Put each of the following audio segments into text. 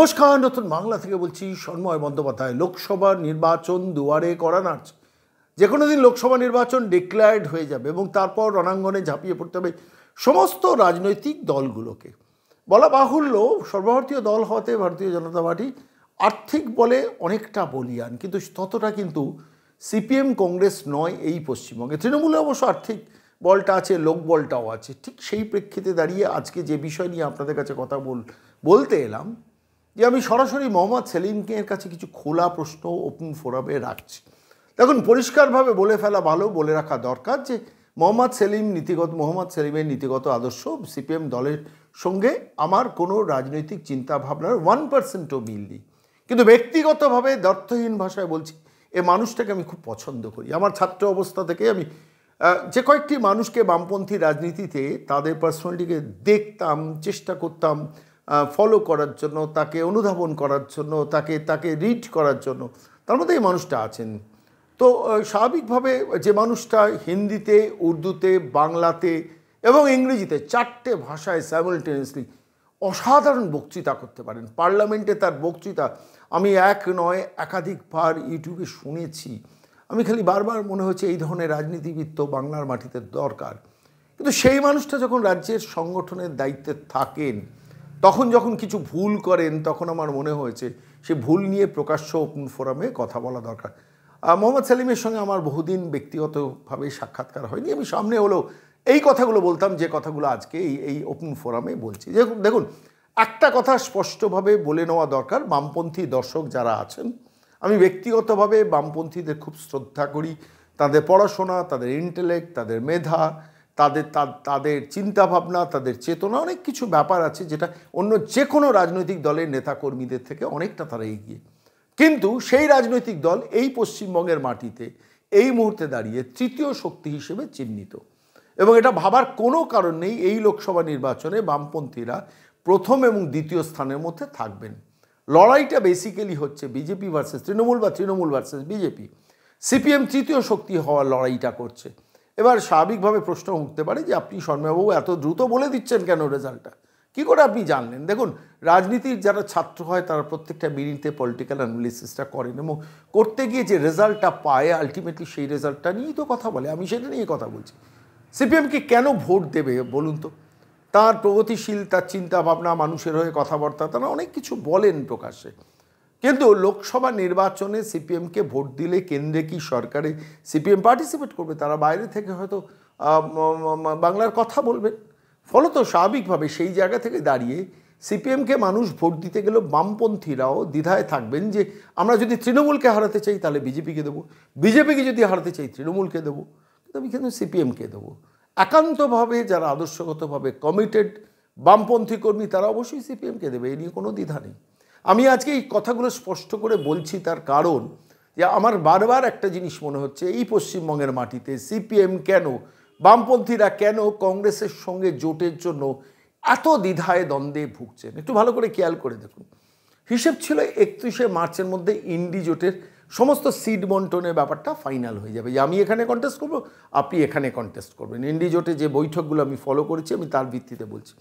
নমস্কার, নতুন বাংলা থেকে বলছি সন্ময় বন্দ্যোপাধ্যায়। লোকসভা নির্বাচন দুয়ারে কড়া নাড়ছে। যে কোনো দিন লোকসভা নির্বাচন ডিক্লেয়ার্ড হয়ে যাবে এবং তারপর রণাঙ্গনে ঝাঁপিয়ে পড়তে হবে সমস্ত রাজনৈতিক দলগুলোকে। বলা বাহুল্য, সর্বভারতীয় দল হওয়াতে ভারতীয় জনতা পার্টি আর্থিক বলে অনেকটা বলিয়ান, কিন্তু ততটা কিন্তু সিপিএম কংগ্রেস নয় এই পশ্চিমবঙ্গে। তৃণমূলে অবশ্য আর্থিক বলটা আছে, লোকবলটাও আছে। ঠিক সেই প্রেক্ষিতে দাঁড়িয়ে আজকে যে বিষয় নিয়ে আপনাদের কাছে কথা বলতে এলাম, যে আমি সরাসরি মোহাম্মদ সেলিমকে এর কাছে কিছু খোলা প্রশ্ন ওপেন ফোরামে রাখছি। দেখুন, পরিষ্কারভাবে বলে ফেলা ভালো, বলে রাখা দরকার যে মোহাম্মদ সেলিমের নীতিগত আদর্শ সিপিএম দলের সঙ্গে আমার কোনো রাজনৈতিক চিন্তাভাবনার 1%ও মিল নেই। কিন্তু ব্যক্তিগতভাবে দ্ব্যর্থহীন ভাষায় বলছি, এ মানুষটাকে আমি খুব পছন্দ করি। আমার ছাত্র অবস্থা থেকে আমি যে কয়েকটি মানুষকে বামপন্থী রাজনীতিতে তাদের পার্সোনালিটিকে দেখতাম, চেষ্টা করতাম ফলো করার জন্য, তাকে অনুধাবন করার জন্য, তাকে রিড করার জন্য, তার মধ্যে এই মানুষটা আছেন। তো স্বাভাবিকভাবে যে মানুষটা হিন্দিতে, উর্দুতে, বাংলাতে এবং ইংরেজিতে 4টে ভাষায় সাইমultaneously অসাধারণ বক্তৃতা করতে পারেন। পার্লামেন্টে তার বক্তৃতা আমি এক নয় একাধিকবার ইউটিউবে শুনেছি। আমি খালি বারবার মনে হচ্ছে এই ধরনের রাজনীতিবিদ তো বাংলার মাটিতে দরকার। কিন্তু সেই মানুষটা যখন রাজ্যের সংগঠনের দায়িত্বে থাকেন, তখন যখন কিছু ভুল করেন, তখন আমার মনে হয়েছে সে ভুল নিয়ে প্রকাশ্য ওপেন ফোরামে কথা বলা দরকার। মোহাম্মদ সেলিমের সঙ্গে আমার বহুদিন ব্যক্তিগতভাবে সাক্ষাৎকার হয়নি। আমি সামনে হলেও এই কথাগুলো বলতাম, যে কথাগুলো আজকে এই ওপেন ফোরামে বলছি। দেখুন, একটা কথা স্পষ্টভাবে বলে নেওয়া দরকার, বামপন্থী দর্শক যারা আছেন, আমি ব্যক্তিগতভাবে বামপন্থীদের খুব শ্রদ্ধা করি। তাদের পড়াশোনা, তাদের ইন্টেলেক্ট, তাদের মেধা, তাদের চিন্তাভাবনা, তাদের চেতনা, অনেক কিছু ব্যাপার আছে যেটা অন্য যে কোনো রাজনৈতিক দলের নেতাকর্মীদের থেকে অনেকটা তারা এগিয়ে। কিন্তু সেই রাজনৈতিক দল এই পশ্চিমবঙ্গের মাটিতে এই মুহূর্তে দাঁড়িয়ে তৃতীয় শক্তি হিসেবে চিহ্নিত, এবং এটা ভাবার কোনো কারণ নেই এই লোকসভা নির্বাচনে বামপন্থীরা প্রথম এবং দ্বিতীয় স্থানের মধ্যে থাকবেন। লড়াইটা বেসিক্যালি হচ্ছে বিজেপি ভার্সেস তৃণমূল বা তৃণমূল ভার্সেস বিজেপি। সিপিএম তৃতীয় শক্তি হওয়ার লড়াইটা করছে। এবার স্বাভাবিকভাবে প্রশ্ন উঠতে পারে যে আপনি শর্মাবাবু এত দ্রুত বলে দিচ্ছেন কেন রেজাল্টটা? কী করে আপনি জানলেন? দেখুন, রাজনীতির যারা ছাত্র হয় তারা প্রত্যেকটা মিনিটে পলিটিক্যাল অ্যানালিসিসটা করেন, এবং করতে গিয়ে যে রেজাল্টটা পায় আলটিমেটলি সেই রেজাল্টটা নিয়েই তো কথা বলে। আমি সেটা নিয়ে কথা বলছি। সিপিএমকে কেন ভোট দেবে বলুন তো? তার প্রগতিশীল, তার চিন্তাভাবনা, মানুষের হয়ে কথাবার্তা, তারা অনেক কিছু বলেন প্রকাশ্যে। কিন্তু লোকসভা নির্বাচনে সিপিএমকে ভোট দিলে কেন্দ্রে কি সরকারে সিপিএম পার্টিসিপেট করবে? তারা বাইরে থেকে হয়তো বাংলার কথা বলবেন। ফলত স্বাভাবিকভাবে সেই জায়গা থেকে দাঁড়িয়ে সিপিএমকে মানুষ ভোট দিতে গেলেও বামপন্থীরাও দ্বিধায় থাকবেন যে আমরা যদি তৃণমূলকে হারাতে চাই তাহলে বিজেপিকে দেবো, বিজেপিকে যদি হারাতে চাই তৃণমূলকে দেবো, কিন্তু আমি কিন্তু সিপিএমকে দেবো। একান্তভাবে যারা আদর্শগতভাবে কমিটেড বামপন্থী কর্মী তারা অবশ্যই সিপিএমকে দেবে, এ নিয়ে কোনো দ্বিধা নেই। আমি আজকে এই কথাগুলো স্পষ্ট করে বলছি তার কারণ, যে আমার বারবার একটা জিনিস মনে হচ্ছে, এই পশ্চিমবঙ্গের মাটিতে সিপিএম কেন, বামপন্থীরা কেন কংগ্রেসের সঙ্গে জোটের জন্য এত দ্বিধায় দ্বন্দ্বে ভুগছেন। একটু ভালো করে খেয়াল করে দেখুন। হিসেব ছিল 31শে মার্চের মধ্যে ইন্ডি জোটের সমস্ত সিট বন্টনের ব্যাপারটা ফাইনাল হয়ে যাবে, যে আমি এখানে কন্টেস্ট করবো, আপনি এখানে কন্টেস্ট করবেন। ইন্ডি জোটে যে বৈঠকগুলো আমি ফলো করেছি আমি তার ভিত্তিতে বলছি।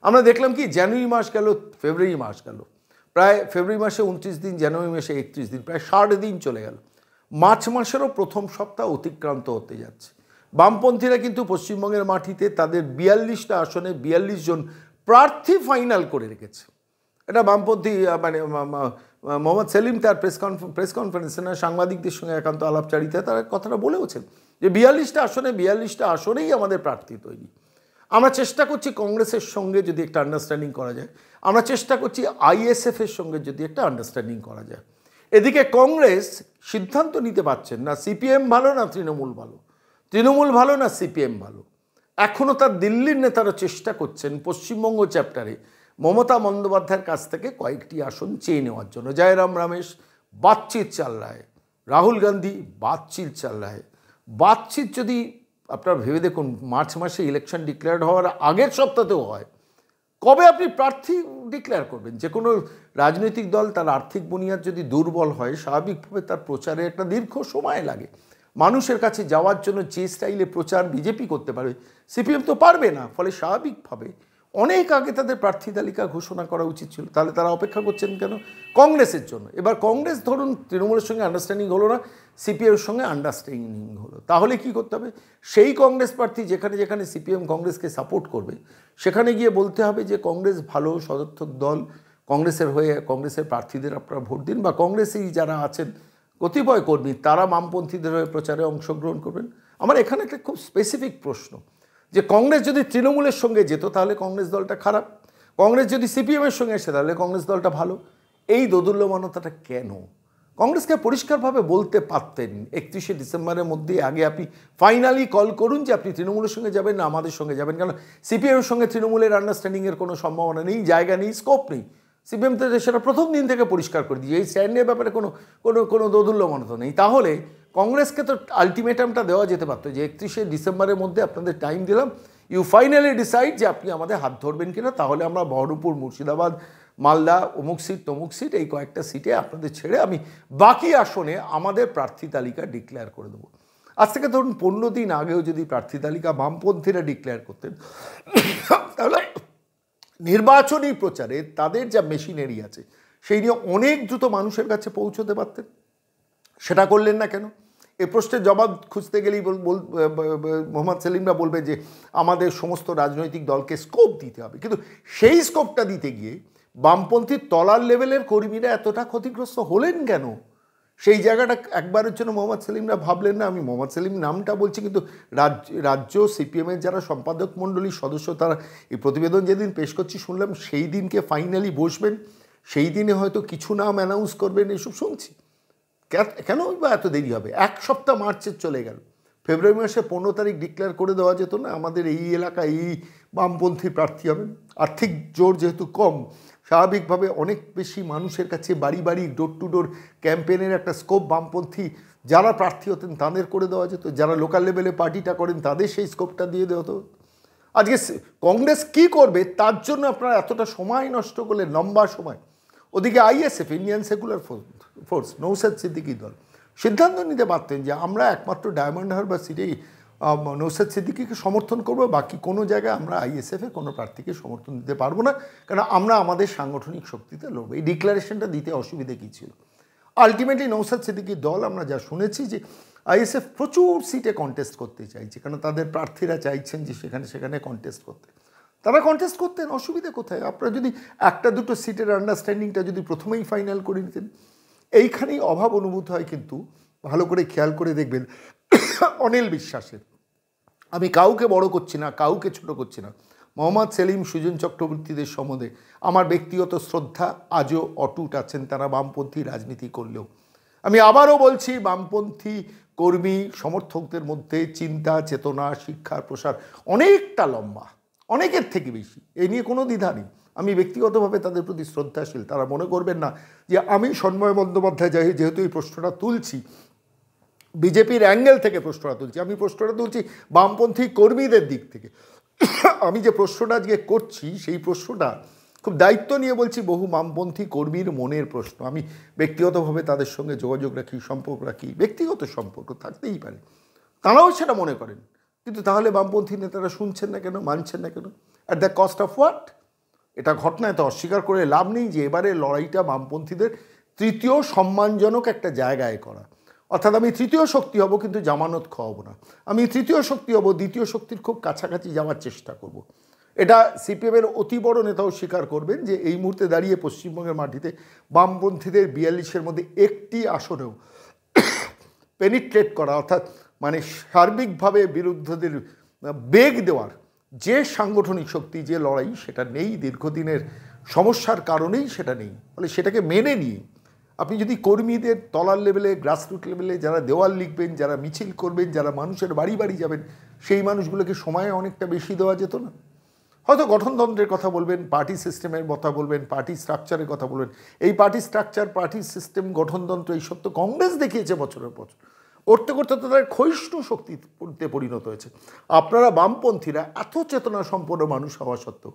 আমরা দেখলাম কি, জানুয়ারি মাস গেল, ফেব্রুয়ারি মাস গেল, প্রায় ফেব্রুয়ারি মাসে 29 দিন, জানুয়ারি মাসে 31 দিন, প্রায় 60 দিন চলে গেল। মার্চ মাসেরও প্রথম সপ্তাহ অতিক্রান্ত হতে যাচ্ছে। বামপন্থীরা কিন্তু পশ্চিমবঙ্গের মাটিতে তাদের 42টা আসনে 42 জন প্রার্থী ফাইনাল করে রেখেছে। এটা বামপন্থী মানে মোহাম্মদ সেলিম তার প্রেস কনফারেন্সে না সাংবাদিকদের সঙ্গে একান্ত আলাপচারিতায় তারা কথাটা বলেওছেন যে 42টা আসনেই আমাদের প্রার্থী তৈরি। আমরা চেষ্টা করছি কংগ্রেসের সঙ্গে যদি একটা আন্ডারস্ট্যান্ডিং করা যায়, আমরা চেষ্টা করছি আইএসএফের সঙ্গে যদি একটা আন্ডারস্ট্যান্ডিং করা যায়। এদিকে কংগ্রেস সিদ্ধান্ত নিতে পারছেন না সিপিএম ভালো না তৃণমূল ভালো, তৃণমূল ভালো না সিপিএম ভালো। এখনও তার দিল্লির নেতারা চেষ্টা করছেন পশ্চিমবঙ্গ চ্যাপ্টারে মমতা বন্দ্যোপাধ্যায়ের কাছ থেকে কয়েকটি আসন চেয়ে নেওয়ার জন্য। জয়রাম রমেশ বাতচিত চাল রা হ্যায়, রাহুল গান্ধী বাতচিত চাল রা হ্যায়। বাতচিত যদি আপনারা ভেবে দেখুন, মার্চ মাসে ইলেকশন ডিক্লেয়ার হওয়ার আগের সপ্তাহতেও হয়, কবে আপনি প্রার্থী ডিক্লেয়ার করবেন? যে কোনো রাজনৈতিক দল তার আর্থিক বুনিয়াদ যদি দুর্বল হয়, স্বাভাবিকভাবে তার প্রচারে একটা দীর্ঘ সময় লাগে। মানুষের কাছে যাওয়ার জন্য যে স্টাইলে প্রচার বিজেপি করতে পারবে, সিপিএম তো পারবে না। ফলে স্বাভাবিকভাবে অনেক আগে তাদের প্রার্থী তালিকা ঘোষণা করা উচিত ছিল। তাহলে তারা অপেক্ষা করছেন কেন? কংগ্রেসের জন্য। এবার কংগ্রেস ধরুন তৃণমূলের সঙ্গে আন্ডারস্ট্যান্ডিং হলো না, সিপিএমের সঙ্গে আন্ডারস্ট্যান্ডিং হলো, তাহলে কি করতে হবে? সেই কংগ্রেস প্রার্থী যেখানে যেখানে সিপিএম কংগ্রেসকে সাপোর্ট করবে সেখানে গিয়ে বলতে হবে যে কংগ্রেস ভালো সদর্থক দল, কংগ্রেসের হয়ে কংগ্রেসের প্রার্থীদের আপনারা ভোট দিন, বা কংগ্রেসেই যারা আছেন কতিপয় কর্মী তারা বামপন্থীদের হয়ে প্রচারে অংশগ্রহণ করবেন। আমার এখানে একটা খুব স্পেসিফিক প্রশ্ন, যে কংগ্রেস যদি তৃণমূলের সঙ্গে যেত তাহলে কংগ্রেস দলটা খারাপ, কংগ্রেস যদি সিপিএমের সঙ্গে এসে তাহলে কংগ্রেস দলটা ভালো, এই দোদুল্যমানতাটা কেন? কংগ্রেসকে পরিষ্কারভাবে বলতে পারতেন 31শে ডিসেম্বরের মধ্যে আগে আপনি ফাইনালি কল করুন যে আপনি তৃণমূলের সঙ্গে যাবেন না আমাদের সঙ্গে যাবেন, কারণ সিপিএমের সঙ্গে তৃণমূলের আন্ডারস্ট্যান্ডিংয়ের কোনো সম্ভাবনা নেই, জায়গা নেই, স্কোপ নেই। সিপিএম তো সেটা প্রথম দিন থেকে পরিষ্কার করে দিয়েছে, এই স্ট্যান্ডের ব্যাপারে কোনো কোনো কোনো দোদুল্যমানতা নেই। তাহলে কংগ্রেসকে তো আলটিমেটামটা দেওয়া যেতে পারতো যে 31শে ডিসেম্বরের মধ্যে আপনাদের টাইম দিলাম, ইউ ফাইনালি ডিসাইড যে আপনি আমাদের হাত ধরবেন কিনা, তাহলে আমরা বহরমপুর, মুর্শিদাবাদ, মালদা, অমুক সিট তমুক সিট এই কয়েকটা সিটে আপনাদের ছেড়ে আমি বাকি আসনে আমাদের প্রার্থী তালিকা ডিক্লেয়ার করে দেবো। আজ থেকে ধরুন 15 দিন আগেও যদি প্রার্থী তালিকা বামপন্থীরা ডিক্লেয়ার করতেন তাহলে নির্বাচনী প্রচারে তাদের যা মেশিনারি আছে সেই নিয়ে অনেক দ্রুত মানুষের কাছে পৌঁছতে পারতেন। সেটা করলেন না কেন? এ প্রশ্নের জবাব খুঁজতে গেলেই মোহাম্মদ সেলিমরা বলবে যে আমাদের সমস্ত রাজনৈতিক দলকে স্কোপ দিতে হবে, কিন্তু সেই স্কোপটা দিতে গিয়ে বামপন্থী তলার লেভেলের কর্মীরা এতটা ক্ষতিগ্রস্ত হলেন কেন? সেই জায়গাটা একবারের জন্য মোহাম্মদ সেলিমরা ভাবলেন না? আমি মোহাম্মদ সেলিম নামটা বলছি, কিন্তু রাজ্য সিপিএমের যারা সম্পাদক মণ্ডলীর সদস্য তারা এই প্রতিবেদন যেদিন পেশ করছি শুনলাম সেই দিনকে ফাইনালি বসবেন, সেই দিনে হয়তো কিছু নাম অ্যানাউন্স করবেন, এসব শুনছি। কেন বা এত দেরি হবে? এক সপ্তাহ মার্চের চলে গেল, ফেব্রুয়ারি মাসে 15 তারিখ ডিক্লেয়ার করে দেওয়া যেত না আমাদের এই এলাকায় এই বামপন্থী প্রার্থী হবেন? আর্থিক জোর যেহেতু কম, স্বাভাবিকভাবে অনেক বেশি মানুষের কাছে বাড়ি বাড়ি ডোর টু ডোর ক্যাম্পেইনের একটা স্কোপ বামপন্থী যারা প্রার্থী হতেন তাদের করে দেওয়া যেত, যারা লোকাল লেভেলে পার্টিটা করেন তাদের সেই স্কোপটা দিয়ে দেওয়া হতো। আজকে কংগ্রেস কি করবে তার জন্য আপনারা এতটা সময় নষ্ট করলেন, লম্বা সময়। ওদিকে ISF, Indian secular force, Naushad সিদ্দিকীর দল সিদ্ধান্ত নিতে পারতেন যে আমরা একমাত্র ডায়মন্ড হারবার সিটেই নৌসাদ সিদ্দিকীকে সমর্থন করব, বাকি কোনো জায়গায় আমরা আইএসএফে কোনো প্রার্থীকে সমর্থন দিতে পারবো না, কারণ আমরা আমাদের সাংগঠনিক শক্তিতে লড়ব। এই ডিক্লারেশনটা দিতে অসুবিধে কী ছিল? আলটিমেটলি নৌসাদ সিদ্দিকীর দল আমরা যা শুনেছি যে আইএসএফ প্রচুর সিটে কন্টেস্ট করতে চাইছে, কারণ তাদের প্রার্থীরা চাইছেন যে সেখানে কন্টেস্ট করতে। তারা কন্টেস্ট করতেন, অসুবিধে কোথায়? আপনারা যদি একটা দুটো সিটের আন্ডারস্ট্যান্ডিংটা যদি প্রথমেই ফাইনাল করে নিতেন। এইখানেই অভাব অনুভূত হয়, কিন্তু ভালো করে খেয়াল করে দেখবেন অনিল বিশ্বাসের, আমি কাউকে বড় করছি না, কাউকে ছোট করছি না, মোহাম্মদ সেলিম, সুজন চক্রবর্তীদের সম্বন্ধে আমার ব্যক্তিগত শ্রদ্ধা আজও অটুট আছেন, তারা বামপন্থী রাজনীতি করলেও। আমি আবারও বলছি, বামপন্থী কর্মী সমর্থকদের মধ্যে চিন্তা, চেতনা, শিক্ষার প্রসার অনেকটা লম্বা, অনেকের থেকে বেশি, এ নিয়ে কোনো দ্বিধা নেই। আমি ব্যক্তিগতভাবে তাদের প্রতি শ্রদ্ধাশীল। তারা মনে করবেন না যে আমি সন্ময় বন্দ্যোপাধ্যায় যেহেতু এই প্রশ্নটা তুলছি বিজেপির অ্যাঙ্গেল থেকে প্রশ্নটা তুলছি, আমি প্রশ্নটা তুলছি বামপন্থী কর্মীদের দিক থেকে। আমি যে প্রশ্নটা আজকে করছি সেই প্রশ্নটা খুব দায়িত্ব নিয়ে বলছি, বহু বামপন্থী কর্মীর মনের প্রশ্ন। আমি ব্যক্তিগতভাবে তাদের সঙ্গে যোগাযোগ রাখি, সম্পর্ক রাখি, ব্যক্তিগত সম্পর্ক থাকতেই পারে, তারাও সেটা মনে করেন। কিন্তু তাহলে বামপন্থী নেতারা শুনছেন না কেন, মানছেন না কেন? At the cost of what? এটা ঘটনায় তো অস্বীকার করে লাভ নেই যে এবারে লড়াইটা বামপন্থীদের তৃতীয় সম্মানজনক একটা জায়গায় করা। অর্থাৎ আমি তৃতীয় শক্তি হব কিন্তু জামানত খাওয়াবো না, আমি তৃতীয় শক্তি হব, দ্বিতীয় শক্তির খুব কাছাকাছি যাওয়ার চেষ্টা করব। এটা সিপিএমের অতি বড় নেতাও স্বীকার করবেন যে এই মুহূর্তে দাঁড়িয়ে পশ্চিমবঙ্গের মাটিতে বামপন্থীদের 42-এর মধ্যে একটি আসনেও পেনিট্রেট করা, অর্থাৎ মানে সার্বিকভাবে বিরুদ্ধদের বেগ দেওয়ার যে সাংগঠনিক শক্তি, যে লড়াই, সেটা নেই। দীর্ঘদিনের সমস্যার কারণেই সেটা নেই। ফলে সেটাকে মেনে নিয়ে আপনি যদি কর্মীদের তলার লেভেলে, গ্রাসরুট লেভেলে যারা দেওয়াল লিখবেন, যারা মিছিল করবেন, যারা মানুষের বাড়ি বাড়ি যাবেন, সেই মানুষগুলোকে সময় অনেকটা বেশি দেওয়া যেত না? হয়তো গঠনতন্ত্রের কথা বলবেন, পার্টি সিস্টেমের কথা বলবেন, পার্টি স্ট্রাকচারের কথা বলবেন। এই পার্টি স্ট্রাকচার, পার্টি সিস্টেম, গঠনতন্ত্র এইসব তো কংগ্রেস দেখিয়েছে বছরের বছর। করতে করতে তো তাদের ক্ষয়িষ্ণু শক্তিতে পরিণত হয়েছে। আপনারা বামপন্থীরা এত চেতনা সম্পন্ন মানুষ হওয়া সত্ত্বেও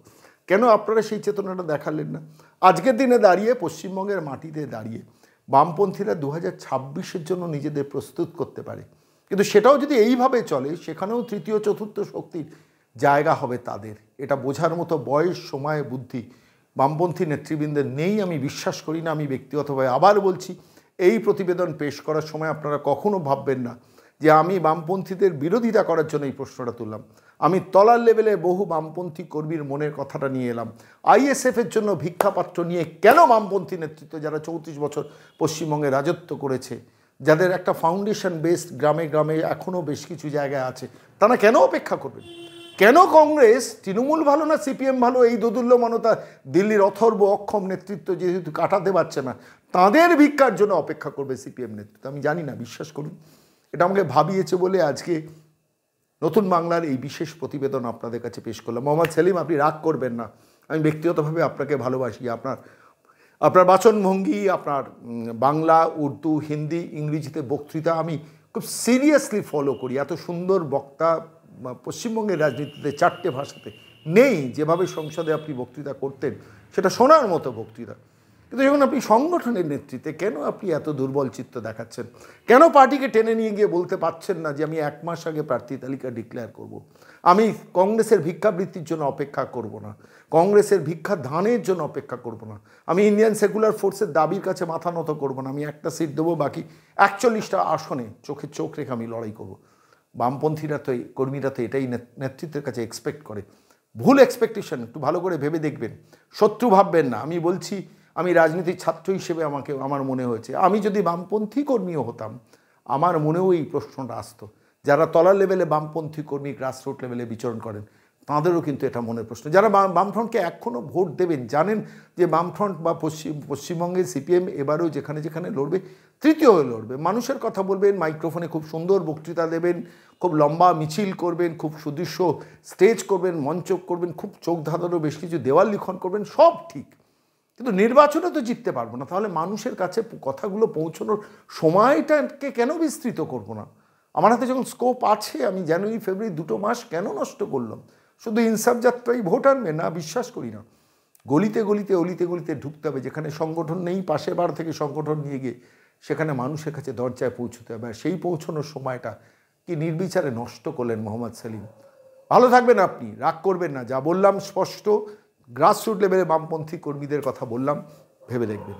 কেন আপনারা সেই চেতনাটা দেখালেন না? আজকের দিনে দাঁড়িয়ে পশ্চিমবঙ্গের মাটিতে দাঁড়িয়ে বামপন্থীরা 2026-এর জন্য নিজেদের প্রস্তুত করতে পারে, কিন্তু সেটাও যদি এইভাবে চলে, সেখানেও তৃতীয় চতুর্থ শক্তির জায়গা হবে তাদের। এটা বোঝার মতো বয়স, সময়, বুদ্ধি বামপন্থী নেতৃবৃন্দের নেই, আমি বিশ্বাস করি না। আমি ব্যক্তিগতভাবে আবার বলছি, এই প্রতিবেদন পেশ করার সময় আপনারা কখনো ভাববেন না যে আমি বামপন্থীদের বিরোধিতা করার জন্য এই প্রশ্নটা তুললাম। আমি তলার লেভেলে বহু বামপন্থী কর্মীর মনের কথাটা নিয়ে এলাম। আইএসএফের জন্য ভিক্ষাপাত্র নিয়ে কেন বামপন্থী নেতৃত্ব, যারা 34 বছর পশ্চিমবঙ্গে রাজত্ব করেছে, যাদের একটা ফাউন্ডেশন বেসড গ্রামে গ্রামে এখনও বেশ কিছু জায়গায় আছে, তারা কেন অপেক্ষা করবেন? কেন কংগ্রেস, তৃণমূল ভালো না সিপিএম ভালো, এই দোদুল্যমানতা দিল্লির অথর্ব অক্ষম নেতৃত্ব যেহেতু কাটাতে পারছে না, তাদের ভিক্ষার জন্য অপেক্ষা করবে সিপিএম নেতৃত্ব? আমি জানি না, বিশ্বাস করুন। এটা আমাকে ভাবিয়েছে বলে আজকে নতুন বাংলার এই বিশেষ প্রতিবেদন আপনাদের কাছে পেশ করলাম। মোহাম্মদ সেলিম, আপনি রাগ করবেন না, আমি ব্যক্তিগতভাবে আপনাকে ভালোবাসি। আপনার বাচনভঙ্গি, আপনার বাংলা, উর্দু, হিন্দি, ইংরেজিতে বক্তৃতা আমি খুব সিরিয়াসলি ফলো করি। এত সুন্দর বক্তা পশ্চিমবঙ্গের রাজনীতিতে 4টে ভাষাতে নেই। যেভাবে সংসদে আপনি বক্তৃতা করতেন, সেটা শোনার মতো বক্তৃতা। কিন্তু যখন আপনি সংগঠনের নেতৃত্বে, কেন আপনি এত দুর্বল চিত্ত দেখাচ্ছেন? কেন পার্টিকে টেনে নিয়ে গিয়ে বলতে পারছেন না যে আমি 1 মাস আগে প্রার্থী তালিকা ডিক্লেয়ার করব, আমি কংগ্রেসের ভিক্ষাবৃত্তির জন্য অপেক্ষা করব না, কংগ্রেসের ভিক্ষা ধানের জন্য অপেক্ষা করব না, আমি ইন্ডিয়ান সেকুলার ফোর্সের দাবির কাছে মাথা নত করব না, আমি একটা সিট দেবো, বাকি 41টা আসনে চোখে চোখ রেখে আমি লড়াই করব? বামপন্থীরা তো, কর্মীরা তো এটাই নেতৃত্বের কাছে এক্সপেক্ট করে। ভুল এক্সপেকটেশন, একটু ভালো করে ভেবে দেখবেন, শত্রু ভাববেন না। আমি বলছি, আমি রাজনীতির ছাত্র হিসেবে আমার মনে হয়েছে, আমি যদি বামপন্থী কর্মীও হতাম, আমার মনেও এই প্রশ্নটা আসতো। যারা তলার লেভেলে বামপন্থী কর্মী, গ্রাসরুট লেভেলে বিচরণ করেন, তাঁদেরও কিন্তু এটা মনের প্রশ্ন। যারা বামফ্রন্টকে এখনও ভোট দেবেন, জানেন যে বামফ্রন্ট বা পশ্চিমবঙ্গের সিপিএম এবারেও যেখানে যেখানে লড়বে, তৃতীয় হয়ে লড়বে। মানুষের কথা বলবেন, মাইক্রোফোনে খুব সুন্দর বক্তৃতা দেবেন, খুব লম্বা মিছিল করবেন, খুব সুদৃশ্য স্টেজ করবেন, মঞ্চ করবেন, খুব চোখ ধাঁধানো বেশ কিছু দেওয়াল লিখন করবেন, সব ঠিক। কিন্তু নির্বাচনে তো জিততে পারবো না। তাহলে মানুষের কাছে কথাগুলো পৌঁছানোর সময়টাকে কেন বিস্তৃত করবো না? আমার হাতে যখন স্কোপ আছে, আমি জানুয়ারি ফেব্রুয়ারি 2 মাস কেন নষ্ট করলাম? শুধু ইনসাফ যাত্রাই ভোট আনবে না, বিশ্বাস করি না। গলিতে গলিতে, অলিতে গলিতে ঢুকতে হবে। যেখানে সংগঠন নেই, পাশের বার থেকে সংগঠন নিয়ে গিয়ে সেখানে মানুষের কাছে দরজায় পৌঁছতে হবে। আর সেই পৌঁছানোর সময়টা কি নির্বিচারে নষ্ট করলেন মোহাম্মদ সেলিম। ভালো থাকবেন আপনি, রাগ করবেন না। যা বললাম স্পষ্ট, গ্রাসরুট লেভেলে বামপন্থী কর্মীদের কথা বললাম, ভেবে দেখবেন।